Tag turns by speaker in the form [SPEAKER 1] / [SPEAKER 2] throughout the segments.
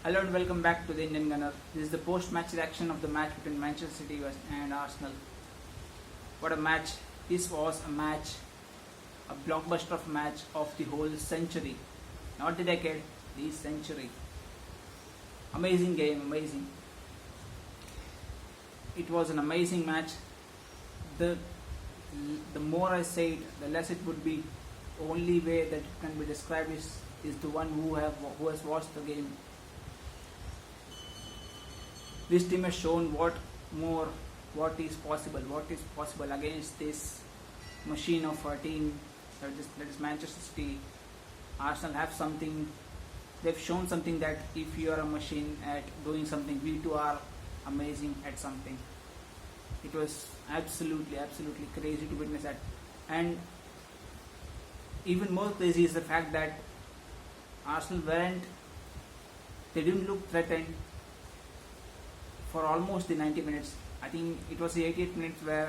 [SPEAKER 1] Hello and welcome back to the Indian Gunner. This is the post-match reaction of the match between Manchester City and Arsenal. What a match! This was a match, a blockbuster of match of the whole century, not the decade, the century. Amazing game, amazing. It was an amazing match. The the more I say it, the less it would be. Only way that it can be described is the one who has watched the game. This team has shown what is possible against this machine of a team that is Manchester City. Arsenal have something. They've shown something that if you are a machine at doing something, we too are amazing at something. It was absolutely crazy to witness that, and even more crazy is the fact that Arsenal they didn't look threatened for almost the 90 minutes. I think it was the 88 minutes where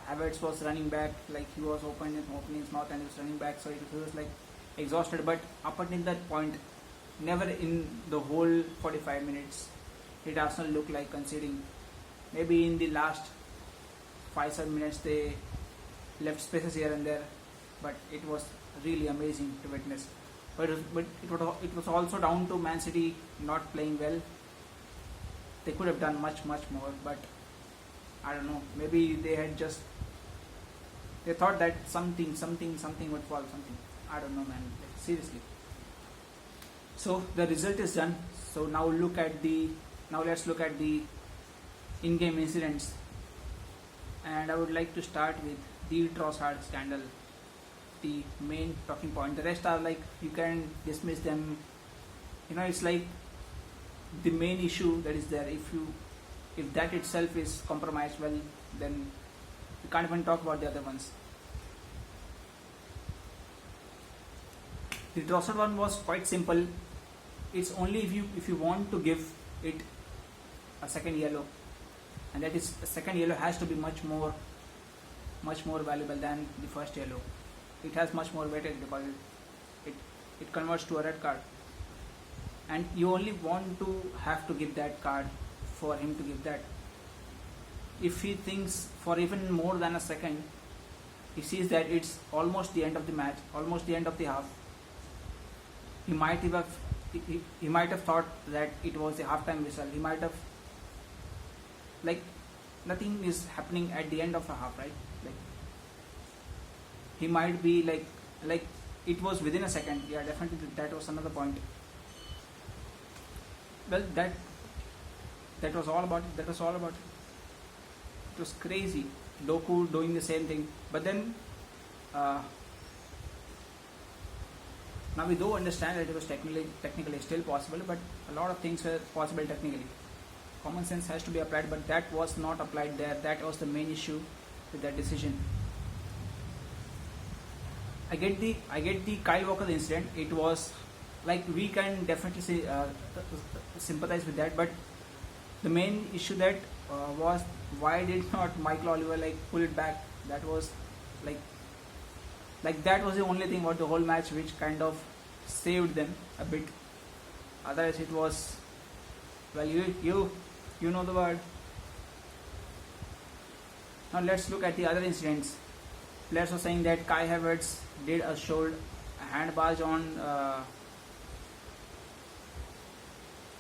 [SPEAKER 1] Havertz was running back, like he was opening his mouth and he was running back, so he was like exhausted. But up until that point, never in the whole 45 minutes did Arsenal look like conceding. Maybe in the last 5-7 minutes they left spaces here and there, but it was really amazing to witness. But it was also down to Man City not playing well. They could have done much more, but I don't know. Maybe they thought that something would fall. Something, I don't know, man. Like, seriously. So the result is done. So now let's look at the in-game incidents, and I would like to start with the Trossard scandal, the main talking point. The rest are like you can dismiss them. It's like the main issue that is there. If that itself is compromised, well, then we can't even talk about the other ones. The Trossard one was quite simple. It's only if you want to give it a second yellow, and that is a second yellow has to be much more valuable than the first yellow. It has much more weightage because it converts to a red card, and you only want to have to give that card for him to give that. If he thinks for even more than a second, he sees that it's almost the end of the match, almost the end of the half, he might have thought that it was a halftime whistle. He might have, like, nothing is happening at the end of a half, right? Like, he might be like it was within a second. Yeah, definitely that was another point. Well, that was all about it. It was crazy. Doku doing the same thing, but then now we do understand that it was technically still possible, but a lot of things were possible technically. Common sense has to be applied, but that was not applied there. That was the main issue with that decision. I get the Kyle Walker incident. It was like we can definitely say, sympathize with that, but the main issue that was why did not Michael Oliver pull it back? That was like that was the only thing about the whole match which kind of saved them a bit. Otherwise, it was, well, you know the word. Now let's look at the other incidents. Players were saying that Kai Havertz did a hand barge on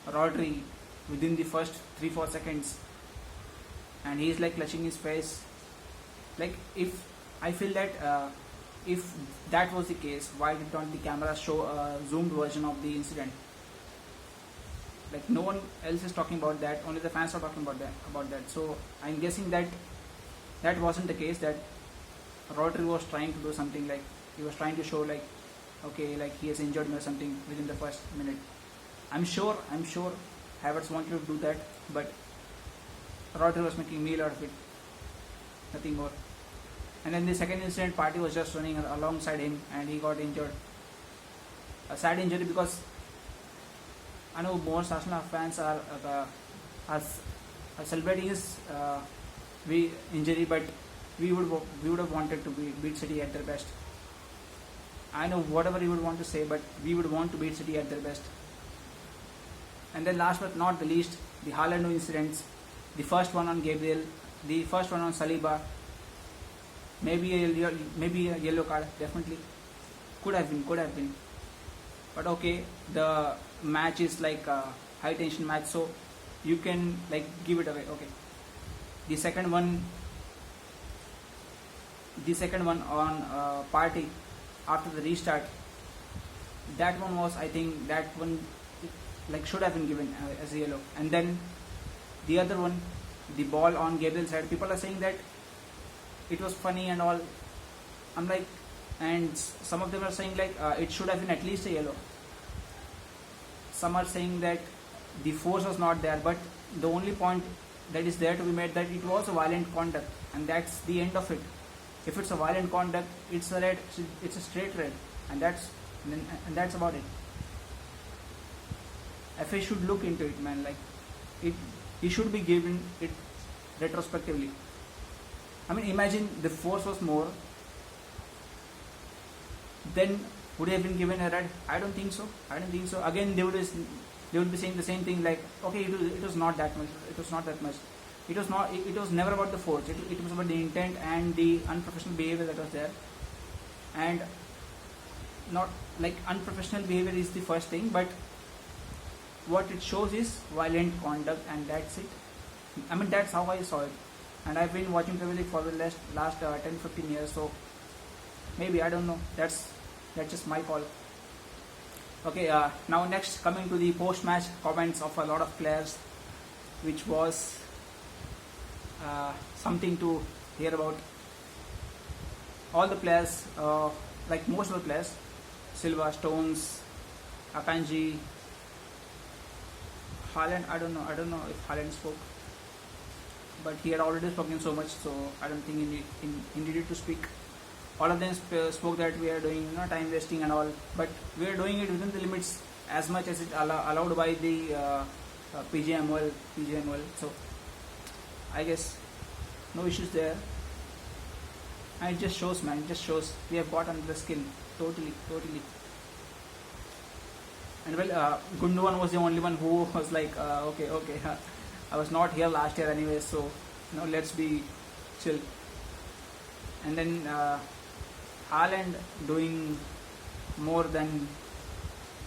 [SPEAKER 1] Rodri within the first 3-4 seconds, and he's like clutching his face. Like, if I feel that if that was the case, why did not the camera show a zoomed version of the incident? Like, no one else is talking about that, only the fans are talking about that. So I'm guessing that wasn't the case, that Rodri was trying to do something, like he was trying to show okay, like he has injured me or something within the first minute. I'm sure Havertz wanted to do that, but Rodri was making meal out of it, nothing more. And then the second incident, Partey was just running alongside him and he got injured. A sad injury, because I know most Arsenal fans are celebrating his injury, but we would have wanted to beat City at their best. I know whatever you would want to say, but we would want to beat City at their best. And then last but not the least, the Haaland incidents. The first one on Gabriel, the first one on Saliba. Maybe a yellow card, definitely. Could have been. But okay, the match is like a high tension match, so you can like give it away. Okay. The second one on Party after the restart. That one was, I think, that one like should have been given as a yellow. And then the other one, the ball on Gabriel's side. People are saying that it was funny and all. I'm like, and some of them are saying like it should have been at least a yellow. Some are saying that the force was not there, but the only point that is there to be made that it was a violent conduct, and that's the end of it. If it's a violent conduct, it's a red. It's a straight red, and that's about it. FA should look into it, man. Like he should be given it retrospectively. I mean, imagine the force was more. Then would he have been given a red? I don't think so. Again, they would be saying the same thing, like, okay, it was not that much. It was not that much. It was never about the force. It was about the intent and the unprofessional behavior that was there. And not like unprofessional behavior is the first thing, but what it shows is violent conduct, and that's it. I mean, that's how I saw it. And I've been watching Premier League for the last 10-15 years, so maybe, I don't know, that's just my call. Okay, now next, coming to the post-match comments of a lot of players, which was something to hear about. All the players, like most of the players, Silva, Stones, Akanji, Haaland, I don't know if Haaland spoke, but he had already spoken so much, so I don't think he needed to speak. All of them spoke that we are doing time wasting and all, but we are doing it within the limits as much as it allowed by the PGMOL. So I guess no issues there, and it just shows, man. It just shows we have got under the skin totally. And well, Gundogan was the only one who was like, okay, I was not here last year anyway, so let's be chill. And then Haaland doing more than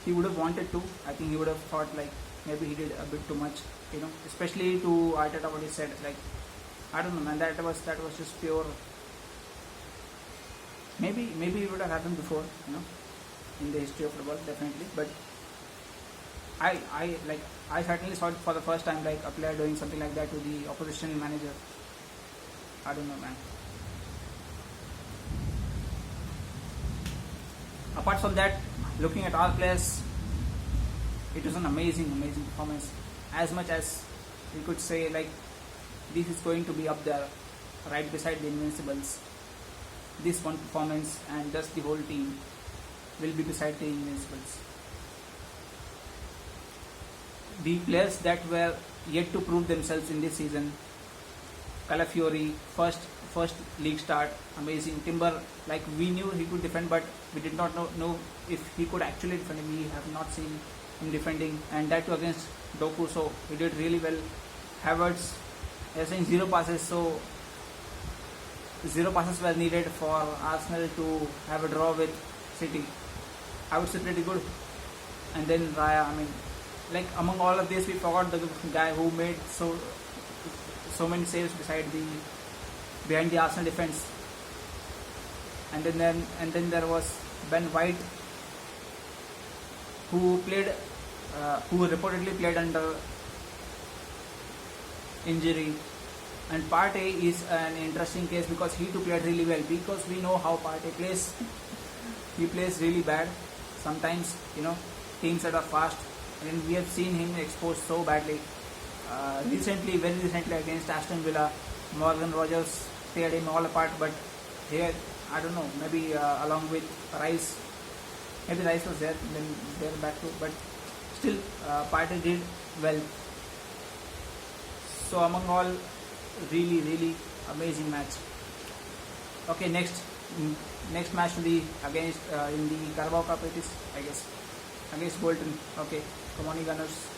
[SPEAKER 1] he would have wanted to. I think he would have thought like maybe he did a bit too much, especially to Arteta what he said. Like, I don't know, man. That was just pure. Maybe it would have happened before, in the history of football, definitely. But I certainly saw it for the first time, like a player doing something like that to the opposition manager. I don't know, man. Apart from that, looking at all players, it was an amazing performance. As much as we could say, like, this is going to be up there, right beside the Invincibles. This one performance and just the whole team will be beside the Invincibles. The players that were yet to prove themselves in this season: Calafiori, first league start, amazing. Timber, like, we knew he could defend, but we did not know if he could actually defend. We have not seen him defending, and that too against Doku, so he did really well. Havertz, they are saying 0 passes, so 0 passes were needed for Arsenal to have a draw with City. I would say pretty good. And then Raya, I mean, like, among all of this, we forgot the guy who made so many saves behind the Arsenal defense. And then there was Ben White, who reportedly played under injury. And Partey is an interesting case because he too played really well, because we know how Partey plays. He plays really bad sometimes, teams that are fast, and we have seen him exposed so badly. Very recently against Aston Villa, Morgan Rogers teared him all apart, but here, I don't know, maybe along with Rice, maybe Rice was there, then they're back to, but still, Partey did well. So among all, really amazing match. Okay, next match to be against in the Carabao Cup, it is, I guess, against Bolton. Okay, come on, you Gunners.